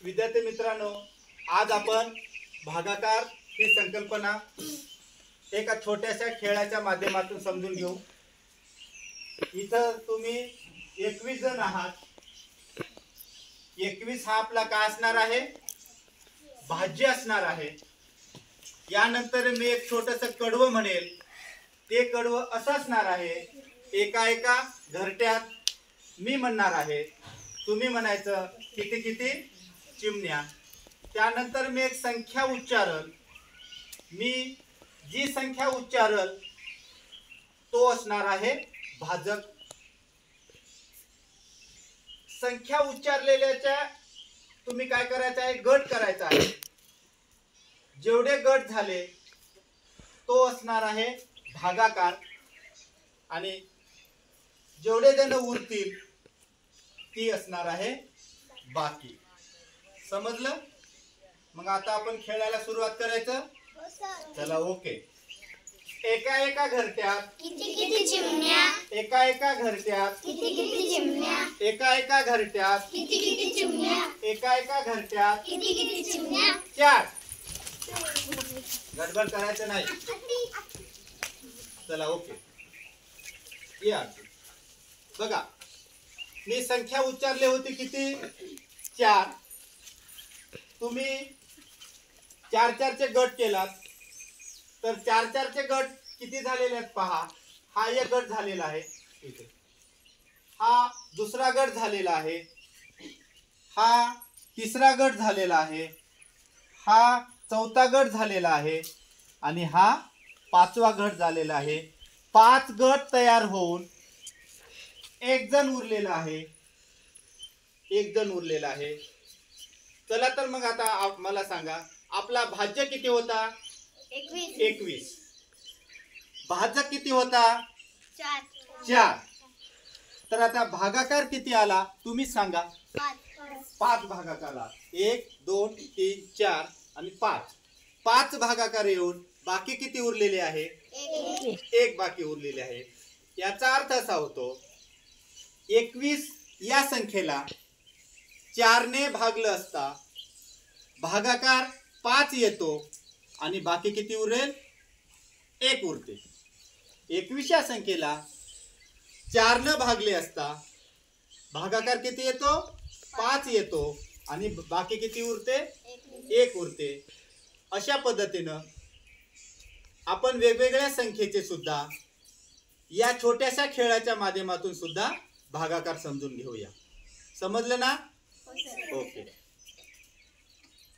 विद्यार्थी मित्रांनो, आज आपण भागाकार ही संकल्पना एका छोट्याशा खेळाच्या माध्यमातून समजून घेऊ। इथं तुम्ही 21 जण आहात। 21 हा आपला काय असणार आहे? भाज्य असणार आहे। यानंतर मी एक छोटंसं कडवं म्हणेल, ते कडवं असं असणार आहे। एका एका घरट्यात मी म्हणणार आहे, तुम्ही म्हणायचं किती किती चिमण्या। त्यानंतर मी एक संख्या उच्चारल, मी जी संख्या उच्चारल तो असणार आहे भाजक। संख्या उच्चारलेल्याच्या तुम्ही काय करायचं आहे? गट करायचा आहे। जेवढे गट झाले तो असणार आहे भागाकार, आणि जेवढे जण उरतील ती असणार आहे बाकी। समजलं? मग आता आपण खेळायला सुरुवात करायचं। चला, ओके। एका एका घरट्यात किती किती चिमण्या, एका एका घरट्यात किती किती चिमण्या, एका एका घरट्यात किती किती चिमण्या, एका एका घरट्यात किती किती चिमण्या। 4। गडबड करायचं नाही। चला, ओके। या बघा, मी संख्या उच्चारली होती किती? 4। तुम्ही 4 चे गट केलात तर 4 चे गट किती झालेले आहेत पहा। हा एक गट झालेला आहे इथे, हा दुसरा गट झालेला आहे, हा तिसरा गट झालेला आहे, हा चौथा गट झालेला आहे, आणि हा 5वा गट झालेला आहे। 5 गट तयार होऊन एक जण उरलेला आहे, एक जण उरलेला आहे। चला तर मग आता मला सांगा, आपला भाज्य किती होता? 21। भाजक किती होता? 4। तर आता भागाकार किती आला तुम्ही सांगा? 5 भागाकार आला। 1 2 3 4 आणि 5। 5 भागाकार येऊन बाकी किती उरलेले आहे? 1 बाकी उरलेले आहे। याचा अर्थ असा होतो, 21 या संख्येला 4 ने भागलं असता भागाकार 5 येतो, आणि बाकी किती उरेल? 1 उरते। 21 या संख्येला 4 न भागले असता भागाकार किती येतो? 5 येतो, आणि बाकी किती उरते? 1 उरते। अशा पद्धतीनं आपण वेगवेगळ्या संख्येचे सुद्धा या छोट्याशा खेळाच्या माध्यमातून सुद्धा भागाकार समजून घेऊया। समजलं ना? ओके।